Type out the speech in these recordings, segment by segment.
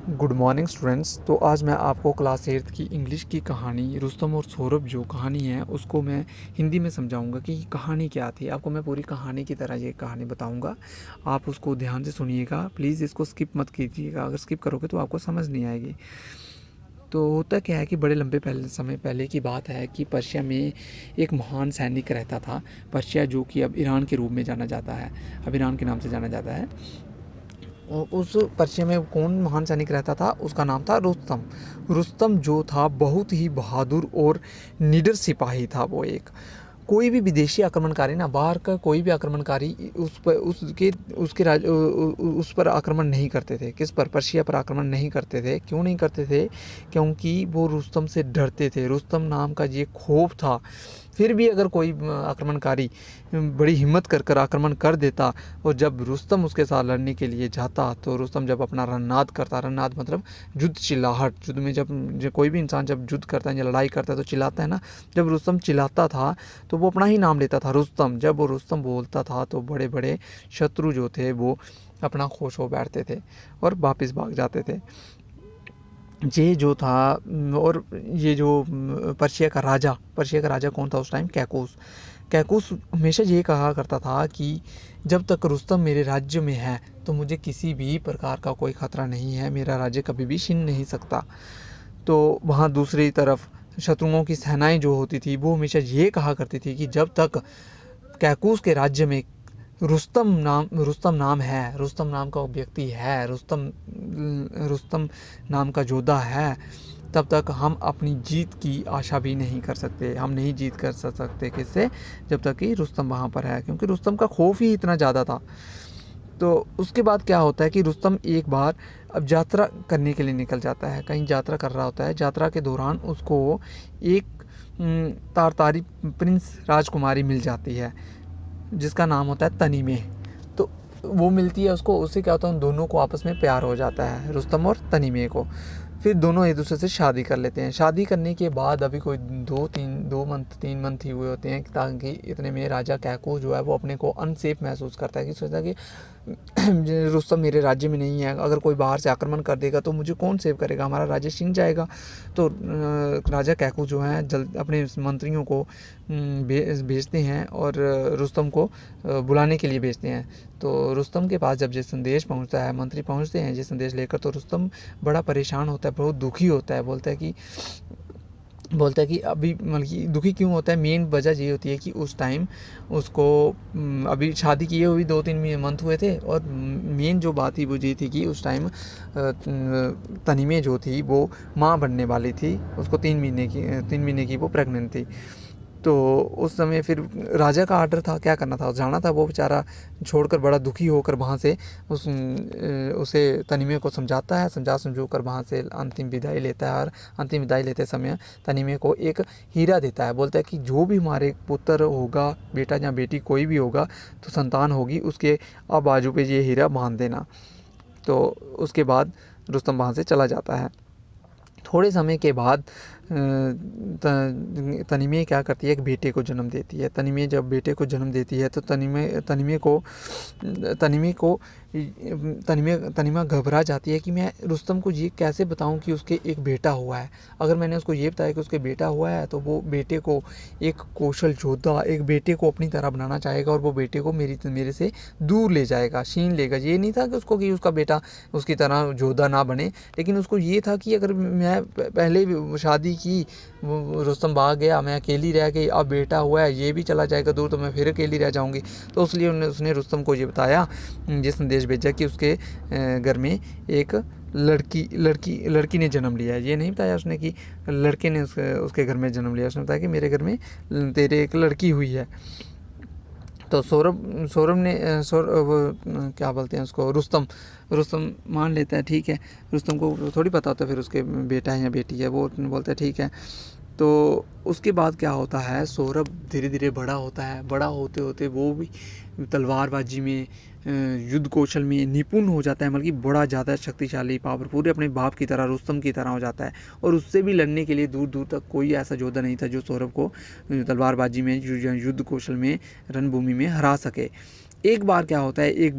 Good morning students. तो आज मैं आपको क्लास 8th की इंग्लिश की कहानी रुस्तम और सौरभ जो कहानी है उसको मैं हिंदी में समझाऊंगा कि कहानी क्या थी। आपको मैं पूरी कहानी की तरह ये कहानी बताऊंगा, आप उसको ध्यान से सुनिएगा। प्लीज़ इसको स्किप मत कीजिएगा, अगर स्किप करोगे तो आपको समझ नहीं आएगी। तो होता क्या है कि बड़े लंबे समय पहले की बात है कि पर्शिया में एक महान सैनिक रहता था। पर्शिया जो कि अब ईरान के रूप में जाना जाता है, अब ईरान के नाम से जाना जाता है। उस पर्चे में कौन महान सैनिक रहता था, उसका नाम था रुस्तम। रुस्तम जो था बहुत ही बहादुर और निडर सिपाही था। वो एक कोई भी विदेशी आक्रमणकारी ना, बाहर का कोई भी आक्रमणकारी उस पर उसके उस पर आक्रमण नहीं करते थे। किस पर? पर्शिया पर आक्रमण नहीं करते थे। क्यों नहीं करते थे? क्योंकि वो रुस्तम से डरते थे। रुस्तम नाम का ये खौफ था। फिर भी अगर कोई आक्रमणकारी बड़ी हिम्मत कर कर आक्रमण कर देता और जब रुस्तम उसके साथ लड़ने के लिए जाता तो रुस्तम जब अपना रन्नाद करता, रन्नाद मतलब युद्ध चिल्लाहट, युद्ध में जब कोई भी इंसान जब युद्ध करता है या लड़ाई करता है तो चिल्लाता है ना। जब रुस्तम चिल्लाता था तो वो अपना ही नाम लेता था, रुस्तम। जब वो रुस्तम बोलता था तो बड़े बड़े शत्रु जो थे वो अपना खोश हो बैठते थे और वापस भाग जाते थे। ये जो था, और ये जो पर्शिया का राजा कौन था उस टाइम? कैकूस। कैकूस हमेशा ये कहा करता था कि जब तक रुस्तम मेरे राज्य में है तो मुझे किसी भी प्रकार का कोई खतरा नहीं है, मेरा राज्य कभी भी छीन नहीं सकता। तो वहाँ दूसरी तरफ शत्रुओं की सेनाएं जो होती थी वो हमेशा ये कहा करती थी कि जब तक कैकूस के राज्य में रुस्तम नाम है, रुस्तम नाम का व्यक्ति है, रुस्तम नाम का योद्धा है, तब तक हम अपनी जीत की आशा भी नहीं कर सकते। हम नहीं जीत कर सकते। किससे? जब तक कि रुस्तम वहाँ पर है, क्योंकि रुस्तम का खौफ ही इतना ज़्यादा था। तो उसके बाद क्या होता है कि रुस्तम एक बार अब यात्रा करने के लिए निकल जाता है, कहीं यात्रा कर रहा होता है। यात्रा के दौरान उसको एक तारतारी प्रिंस राजकुमारी मिल जाती है जिसका नाम होता है तनीमे। तो वो मिलती है उसको, उससे क्या होता है उन दोनों को आपस में प्यार हो जाता है, रुस्तम और तनीमे को। फिर दोनों एक दूसरे से शादी कर लेते हैं। शादी करने के बाद अभी कोई 3 मंथ ही हुए होते हैं ताकि इतने में राजा कैकूस जो है वो अपने को अनसेफ महसूस करता है कि सोचता है कि रुस्तम मेरे राज्य में नहीं है, अगर कोई बाहर से आक्रमण कर देगा तो मुझे कौन सेव करेगा, हमारा राज्य छिन जाएगा। तो राजा कैकूस जो है जल्द अपने मंत्रियों को भेजते हैं और रुस्तम को बुलाने के लिए भेजते हैं। तो रुस्तम के पास जब ये संदेश पहुंचता है, मंत्री पहुंचते हैं ये संदेश लेकर, तो रुस्तम बड़ा परेशान होता है, बहुत दुखी होता है। बोलता है कि अभी मतलब दुखी क्यों होता है? मेन वजह ये होती है कि उस टाइम उसको अभी शादी किए हुए 2-3 मंथ हुए थे, और मेन जो बात थी वो ये थी कि उस टाइम तनीमे जो थी वो माँ बनने वाली थी। उसको 3 महीने की वो प्रेग्नेंट थी। तो उस समय फिर राजा का आर्डर था, क्या करना था, जाना था। वो बेचारा छोड़कर बड़ा दुखी होकर वहाँ से उसे तनीमे को समझाता है, समझो कर वहाँ से अंतिम विदाई लेता है। और अंतिम विदाई लेते समय तनीमे को एक हीरा देता है। बोलता है कि जो भी हमारे पुत्र होगा, बेटा या बेटी कोई भी होगा, तो संतान होगी, उसके बाजू पे ये हीरा बांध देना। तो उसके बाद रुस्तम वहाँ से चला जाता है। थोड़े समय के बाद तनीमे क्या करती है, एक बेटे को जन्म देती है। तनीमे जब बेटे को जन्म देती है तो तनीमा घबरा जाती है कि मैं रुस्तम को ये कैसे बताऊं कि उसके एक बेटा हुआ है। अगर मैंने उसको ये बताया कि उसके बेटा हुआ है तो वो बेटे को एक कौशल योद्धा, एक बेटे को अपनी तरह बनाना चाहेगा और वो बेटे को मेरे से दूर ले जाएगा, छीन लेगा। ये नहीं था कि उसका बेटा उसकी तरह योद्धा ना बने, लेकिन उसको ये था कि अगर मैं पहले शादी की, रुस्तम भाग गया, मैं अकेली रह गई, अब बेटा हुआ है ये भी चला जाएगा दूर तो मैं फिर अकेली रह जाऊंगी। तो इसलिए उसने रुस्तम को ये बताया, ये संदेश भेजा कि उसके घर में एक लड़की ने जन्म लिया है। ये नहीं बताया उसने कि लड़के ने उसके घर में जन्म लिया, उसने बताया कि मेरे घर में तेरे एक लड़की हुई है। तो क्या बोलते हैं उसको, रुस्तम मान लेता है, ठीक है। रुस्तम को थोड़ी पता होता है फिर उसके बेटा है या बेटी है, वो बोलता है ठीक है। तो उसके बाद क्या होता है, सौरभ धीरे धीरे बड़ा होता है। बड़ा होते होते वो भी तलवारबाजी में युद्ध कौशल में निपुण हो जाता है, मतलब कि बड़ा ज़्यादा शक्तिशाली पावरफुल अपने बाप की तरह रुस्तम की तरह हो जाता है। और उससे भी लड़ने के लिए दूर दूर तक कोई ऐसा योद्धा नहीं था जो सौरभ को तलवारबाजी में युद्ध कौशल में रणभूमि में हरा सके। एक बार क्या होता है, एक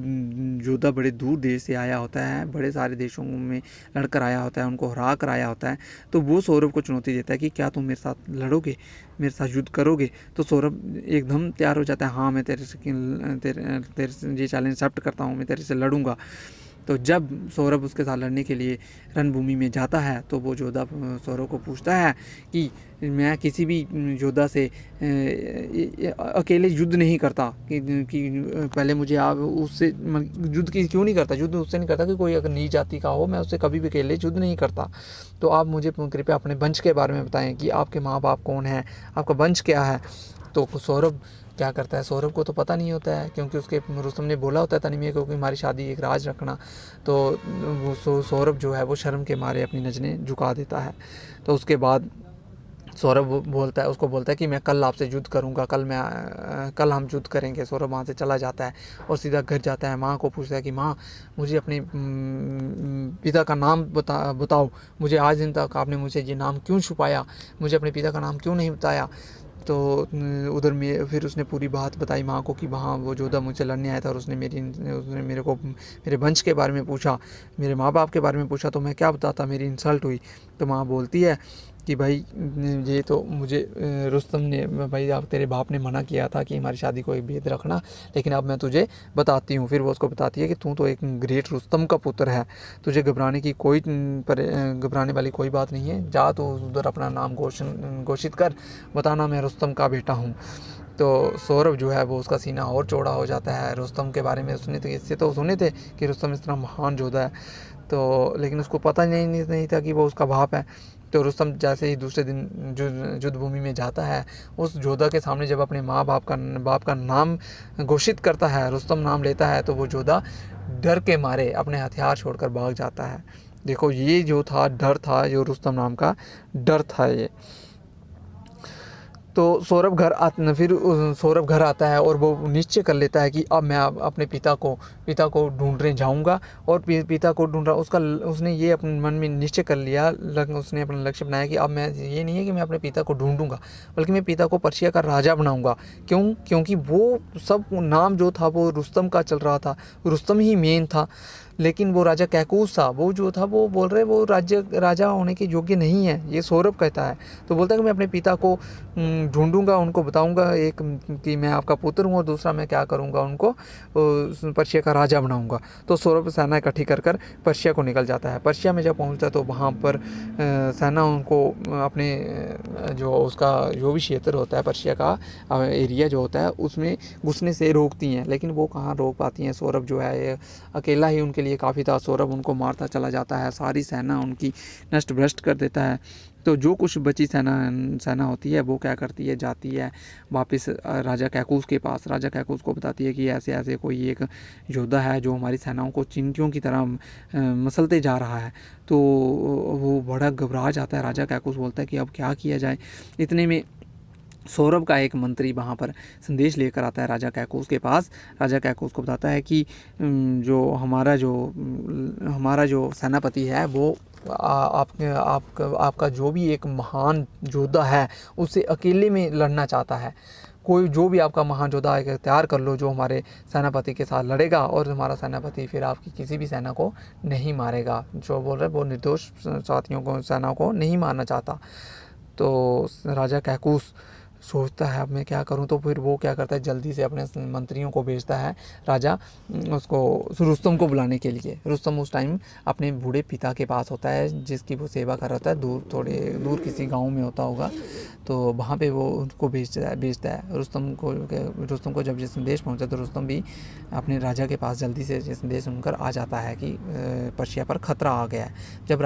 योद्धा बड़े दूर देश से आया होता है, बड़े सारे देशों में लड़कर आया होता है, उनको हरा कर आया होता है। तो वो सौरभ को चुनौती देता है कि क्या तुम मेरे साथ लड़ोगे, मेरे साथ युद्ध करोगे। तो सौरभ एकदम तैयार हो जाता है, हाँ मैं तेरे से ये चैलेंज एक्सेप्ट करता हूँ, मैं तेरे से लड़ूंगा। तो जब सौरभ उसके साथ लड़ने के लिए रणभूमि में जाता है तो वो योद्धा सौरभ को पूछता है कि मैं किसी भी योद्धा से अकेले युद्ध नहीं करता, कि पहले मुझे आप उससे युद्ध की क्यों नहीं करता, युद्ध उससे नहीं करता कि कोई अगर नीच जाति का हो, मैं उससे कभी भी अकेले युद्ध नहीं करता। तो आप मुझे कृपया अपने वंश के बारे में बताएं कि आपके माँ बाप कौन है, आपका वंश क्या है। तो सौरभ क्या करता है, सौरभ को तो पता नहीं होता है, क्योंकि उसके रुस्तम ने बोला होता है तनी में क्योंकि हमारी शादी एक राज रखना। तो वो सौरभ जो है वो शर्म के मारे अपनी नज़रें झुका देता है। तो उसके बाद सौरभ बोलता है, उसको बोलता है कि मैं कल आपसे युद्ध करूंगा, कल हम युद्ध करेंगे। सौरभ वहाँ से चला जाता है और सीधा घर जाता है, माँ को पूछता है कि माँ मुझे अपने पिता का नाम बताओ, मुझे आज दिन तक आपने मुझे ये नाम क्यों छुपाया, मुझे अपने पिता का नाम क्यों नहीं बताया। तो उधर में फिर उसने पूरी बात बताई माँ को कि वहाँ वो योद्धा मुझसे लड़ने आया था और उसने मेरे को मेरे वंश के बारे में पूछा, मेरे माँ बाप के बारे में पूछा, तो मैं क्या बताता, मेरी इंसल्ट हुई। तो माँ बोलती है कि भाई ये तो मुझे रुस्तम ने, भाई आप तेरे बाप ने मना किया था कि हमारी शादी को एक भेद रखना, लेकिन अब मैं तुझे बताती हूँ। फिर वो उसको बताती है कि तू तो एक ग्रेट रुस्तम का पुत्र है, तुझे घबराने वाली कोई बात नहीं है, जा तो उधर अपना नाम घोषित कर, बताना मैं रुस्तम का बेटा हूँ। तो सौरभ जो है वो उसका सीना और चौड़ा हो जाता है। रुस्तम के बारे में सुने थे, इससे तो सुने थे कि रुस्तम इस तरह महान योद्धा है, तो लेकिन उसको पता नहीं था कि वो उसका बाप है। तो रुस्तम जैसे ही दूसरे दिन युद्ध भूमि में जाता है, उस योद्धा के सामने जब अपने बाप का नाम घोषित करता है, रुस्तम नाम लेता है, तो वो योद्धा डर के मारे अपने हथियार छोड़कर भाग जाता है। देखो ये जो था डर था, जो रुस्तम नाम का डर था ये। तो सौरभ घर आता है और वो निश्चय कर लेता है कि अब मैं अपने पिता को ढूंढने जाऊंगा। और पिता को ढूंढ रहा उसने ये अपने मन में निश्चय कर लिया, उसने अपना लक्ष्य बनाया कि अब मैं ये नहीं है कि मैं अपने पिता को ढूंढूंगा, बल्कि मैं पिता को पर्शिया का राजा बनाऊंगा। क्योंकि वो सब नाम जो था वो रुस्तम का चल रहा था, रुस्तम ही मेन था, लेकिन वो राजा कैकूस था, वो जो था वो बोल रहे वो राजा होने के योग्य नहीं है, ये सौरभ कहता है। तो बोलता है कि मैं अपने पिता को ढूंढूंगा, उनको बताऊंगा, एक कि मैं आपका पुत्र हूँ, और दूसरा मैं क्या करूंगा, उनको पर्शिया का राजा बनाऊंगा। तो सौरभ सेना इकट्ठी कर पर्शिया को निकल जाता है। पर्शिया में जब पहुँचता है तो वहाँ पर सेना उनको अपने जो उसका जो भी क्षेत्र होता है पर्शिया का एरिया जो होता है उसमें घुसने से रोकती हैं, लेकिन वो कहाँ रोक पाती हैं। सौरभ जो है अकेला ही उनके लिए काफ़ी था, सौरभ उनको मारता चला जाता है, सारी सेना उनकी नष्ट भ्रष्ट कर देता है। तो जो कुछ बची सेना होती है वो क्या करती है, जाती है वापस राजा कैकूस के पास। राजा कैकूस को बताती है कि ऐसे ऐसे कोई एक योद्धा है जो हमारी सेनाओं को चींटियों की तरह मसलते जा रहा है। तो वो बड़ा घबरा जाता है। राजा कैकूस बोलता है कि अब क्या किया जाए। इतने में सौरभ का एक मंत्री वहाँ पर संदेश लेकर आता है राजा कैकूस के पास। राजा कैकूस को बताता है कि जो हमारा जो सेनापति है वो आपका जो भी एक महान योद्धा है उससे अकेले में लड़ना चाहता है। कोई जो भी आपका महान योद्धा है तैयार कर लो जो हमारे सेनापति के साथ लड़ेगा, और हमारा सेनापति फिर आपकी किसी भी सेना को नहीं मारेगा। जो बोल रहे वो निर्दोष साथियों को, सेना को नहीं मारना चाहता। तो राजा कैकूस सोचता है अब मैं क्या करूं। तो फिर वो क्या करता है, जल्दी से अपने मंत्रियों को भेजता है राजा उसको रुस्तम को बुलाने के लिए। रुस्तम उस टाइम अपने बूढ़े पिता के पास होता है जिसकी वो सेवा कर रहा था, थोड़े दूर किसी गांव में होता होगा। तो वहाँ पे वो उनको भेजता है रुस्तम को जब ये संदेश पहुँचा तो रुस्तम भी अपने राजा के पास जल्दी से ये संदेश सुनकर आ जाता है कि पर्शिया पर ख़तरा आ गया है। जब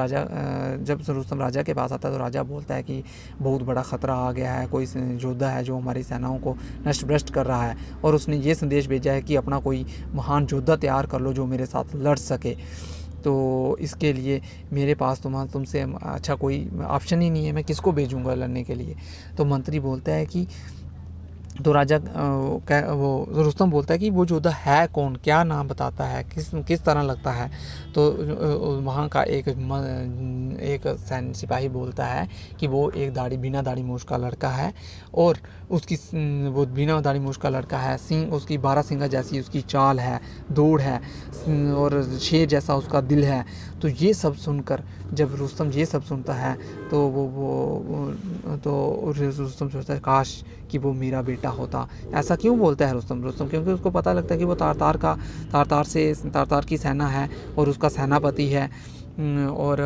रुस्तम राजा के पास आता है तो राजा बोलता है कि बहुत बड़ा ख़तरा आ गया है, कोई योद्धा है जो हमारी सेनाओं को नष्ट भ्रष्ट कर रहा है, और उसने ये संदेश भेजा है कि अपना कोई महान योद्धा तैयार कर लो जो मेरे साथ लड़ सके। तो इसके लिए मेरे पास तुमसे अच्छा कोई ऑप्शन ही नहीं है, मैं किसको भेजूँगा लड़ने के लिए। तो मंत्री बोलता है कि तो राजा वो रुस्तम बोलता है कि वो योद्धा है कौन, क्या नाम बताता है, किस किस तरह लगता है। तो वहाँ का एक सैन्य सिपाही बोलता है कि वो एक बिना दाढ़ी मूंछ का लड़का है, और उसकी वो बिना दाढ़ी मूंछ का लड़का है, सिंह उसकी 12 सिंगा जैसी उसकी चाल है, दौड़ है, और शेर जैसा उसका दिल है। तो ये सब सुनकर जब रुस्तम ये सब सुनता है तो रुस्तम सोचता है काश कि वो मेरा बेटा होता। ऐसा क्यों बोलता है रुस्तम? क्योंकि उसको पता लगता है कि वो तारतार की सेना है और उसका सेनापति है, और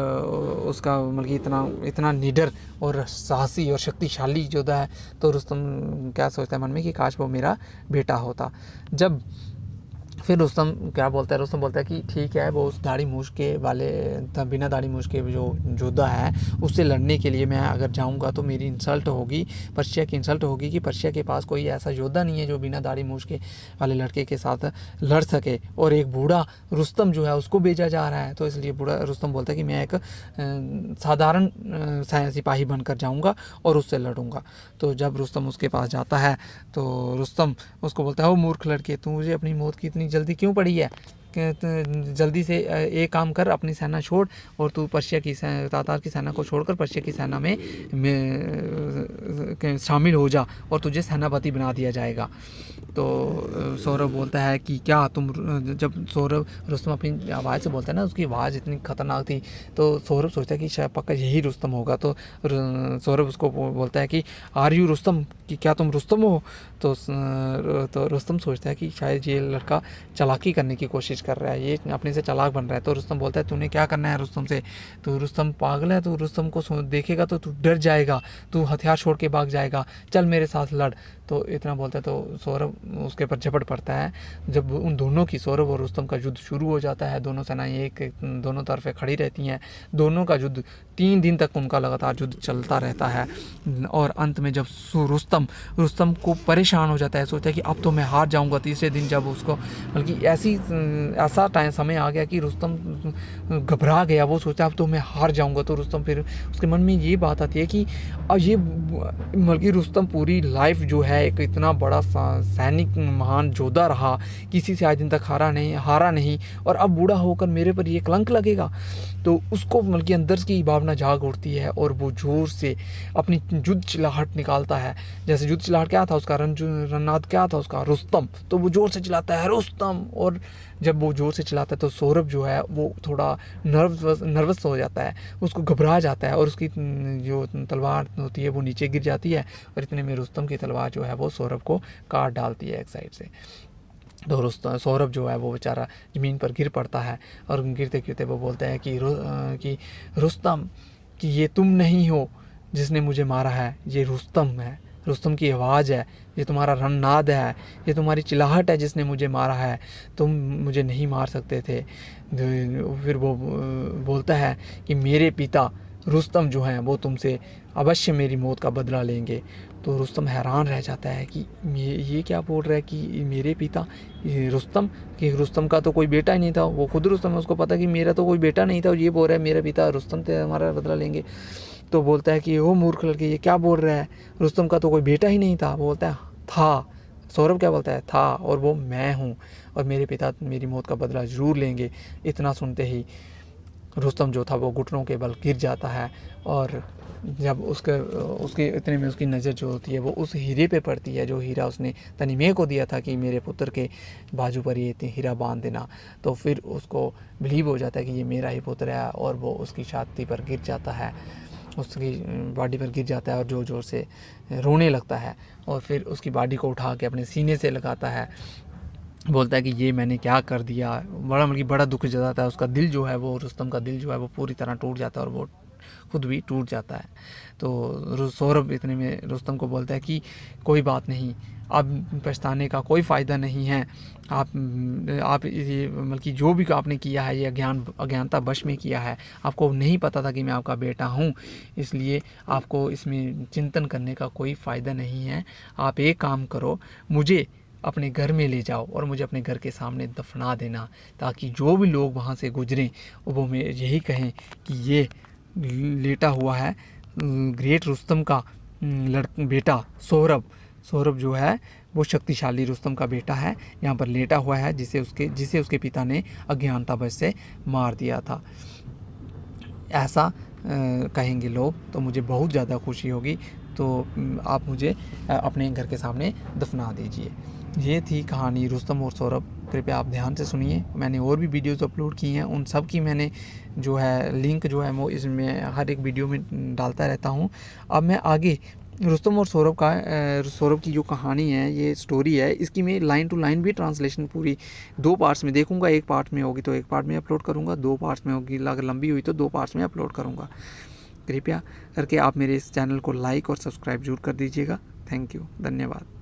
उसका मतलब इतना निडर और साहसी और शक्तिशाली योद्धा है। तो रुस्तम क्या सोचता है मन में कि काश वो मेरा बेटा होता। जब फिर रुस्तम क्या बोलता है, रुस्तम बोलता है कि ठीक है, वो उस दाढ़ी मूंछ के वाले बिना दाढ़ी मूंछ के जो योद्धा है उससे लड़ने के लिए मैं अगर जाऊंगा तो मेरी इंसल्ट होगी, पर्शिया की इंसल्ट होगी कि पर्शिया के पास कोई ऐसा योद्धा नहीं है जो बिना दाढ़ी मूंछ के वाले लड़के के साथ लड़ सके, और एक बूढ़ा रुस्तम जो है उसको भेजा जा रहा है। तो इसलिए बूढ़ा रुस्तम बोलता है कि मैं एक साधारण सिपाही बनकर जाऊँगा और उससे लड़ूंगा। तो जब रुस्तम उसके पास जाता है तो रुस्तम उसको बोलता है, ओ मूर्ख लड़के, तू मुझे अपनी मौत की इतनी जल्दी क्यों पड़ी है? जल्दी से एक काम कर, अपनी सेना छोड़ और तू तातार की सेना को छोड़कर पर्शिया की सेना में शामिल हो जा और तुझे सेनापति बना दिया जाएगा। तो सौरभ बोलता है कि क्या तुम, जब रुस्तम अपनी आवाज़ से बोलता है ना, उसकी आवाज़ इतनी खतरनाक थी, तो सौरभ सोचता है कि शायद पक्का यही रुस्तम होगा। तो सौरभ उसको बोलता है कि आर यू रुस्तम, कि क्या तुम रुस्तम हो? तो रुस्तम सोचता है कि शायद ये लड़का चालाकी करने की कोशिश कर रहा है, ये अपने से चालाक बन रहा है। तो रुस्तम बोलता है तूने क्या करना है रुस्तम से? तो रुस्तम पागल है, तो रुस्तम को देखेगा तो तू डर जाएगा, तू हथियार छोड़ के भाग जाएगा, चल मेरे साथ लड़। तो इतना बोलता है तो सौरभ उसके पर झपट पड़ता है। जब उन दोनों की, सौरभ और रुस्तम का युद्ध शुरू हो जाता है, दोनों सेनाएं दोनों तरफे खड़ी रहती हैं। दोनों का युद्ध 3 दिन तक उनका लगातार युद्ध चलता रहता है, और अंत में जब रुस्तम को परेशान हो जाता है, सोचता है कि अब तो मैं हार जाऊंगा। तीसरे दिन जब उसको बल्कि ऐसा समय आ गया कि रुस्तम घबरा गया, वो सोचता है अब तो मैं हार जाऊंगा। तो रुस्तम फिर उसके मन में ये बात आती है कि अब ये बल्कि रुस्तम पूरी लाइफ जो है एक इतना बड़ा सैनिक महान योद्धा रहा, किसी से आज दिन तक हारा नहीं, और अब बूढ़ा होकर मेरे पर ये कलंक लगेगा। तो उसको बल्कि अंदर की भावना जाग उठती है और वो जोर से अपनी युद्ध चिल्लाहट निकालता है। जैसे युद्ध चिल्लाहट क्या था उसका, रणनाद क्या था उसका, रुस्तम। तो वो जोर से चिल्लाता है रुस्तम, और जब वो जोर से चिल्लाता है तो सौरभ जो है वो थोड़ा नर्वस हो जाता है, उसको घबरा जाता है, और उसकी जो तलवार होती है वो नीचे गिर जाती है, और इतने में रुस्तम की तलवार जो है वो सौरभ को काट डालती है एक साइड से। तो सौरभ जो है वो बेचारा ज़मीन पर गिर पड़ता है, और गिरते गिरते वो बोलता है कि रुस्तम, कि ये तुम नहीं हो जिसने मुझे मारा है, ये रुस्तम है, रुस्तम की आवाज़ है, ये तुम्हारा रणनाद है, ये तुम्हारी चिल्लाहट है जिसने मुझे मारा है, तुम मुझे नहीं मार सकते थे। फिर वो बोलता है कि मेरे पिता रुस्तम जो हैं वो तुमसे अवश्य मेरी मौत का बदला लेंगे। तो रुस्तम हैरान रह जाता है कि ये क्या बोल रहा है कि मेरे पिता, रुस्तम, कि रुस्तम का तो कोई बेटा ही नहीं था, वो खुद रुस्तम है, उसको पता कि मेरा तो कोई बेटा नहीं था, और ये बोल रहा है मेरे पिता रुस्तम थे हमारा बदला लेंगे। तो बोलता है कि ओ मूर्ख लड़के, ये क्या बोल रहा है, रुस्तम का तो कोई बेटा ही नहीं था। वो बोलता है था। सौरभ क्या बोलता है, था, और वो मैं हूँ, और मेरे पिता मेरी मौत का बदला ज़रूर लेंगे। इतना सुनते ही रुस्तम जो था वो घुटनों के बल गिर जाता है, और जब उसके इतने में उसकी नज़र जो होती है वो उस हीरे पे पड़ती है, जो हीरा उसने तनीमे को दिया था कि मेरे पुत्र के बाजू पर ये हीरा बांध देना। तो फिर उसको बिलीव हो जाता है कि ये मेरा ही पुत्र है, और वो उसकी छाती पर गिर जाता है, उसकी बॉडी पर गिर जाता है, और ज़ोर ज़ोर से रोने लगता है, और फिर उसकी बॉडी को उठा के अपने सीने से लगाता है, बोलता है कि ये मैंने क्या कर दिया। बड़ा दुख जाता है, उसका दिल जो है वो, रुस्तम का दिल जो है वो पूरी तरह टूट जाता है, और वो खुद भी टूट जाता है। तो सौरभ इतने में रुस्तम को बोलता है कि कोई बात नहीं, अब पछताने का कोई फ़ायदा नहीं है, आप ये बल्कि जो भी आपने किया है ये अज्ञानता वश में किया है, आपको नहीं पता था कि मैं आपका बेटा हूँ, इसलिए आपको इसमें चिंतन करने का कोई फ़ायदा नहीं है। आप एक काम करो, मुझे अपने घर में ले जाओ और मुझे अपने घर के सामने दफना देना, ताकि जो भी लोग वहाँ से गुजरें वो मैं यही कहें कि ये लेटा हुआ है ग्रेट रुस्तम का बेटा सौरभ जो है वो शक्तिशाली रुस्तम का बेटा है, यहाँ पर लेटा हुआ है, जिसे उसके पिता ने अज्ञानतावश से मार दिया था। ऐसा कहेंगे लोग तो मुझे बहुत ज़्यादा खुशी होगी। तो आप मुझे अपने घर के सामने दफना दीजिए। ये थी कहानी रुस्तम और सौरभ। कृपया आप ध्यान से सुनिए। मैंने और भी वीडियोज़ अपलोड की हैं, उन सब की मैंने जो है लिंक जो है वो इसमें हर एक वीडियो में डालता रहता हूँ। अब मैं आगे रुस्तम और सौरभ की जो कहानी है, ये स्टोरी है, इसकी मैं लाइन टू लाइन भी ट्रांसलेशन पूरी 2 पार्ट्स में देखूंगा। एक पार्ट में होगी तो एक पार्ट में अपलोड करूंगा, 2 पार्ट्स में होगी, अगर लंबी हुई तो 2 पार्ट्स में अपलोड करूंगा। कृपया करके आप मेरे इस चैनल को लाइक और सब्सक्राइब जरूर कर दीजिएगा। थैंक यू, धन्यवाद।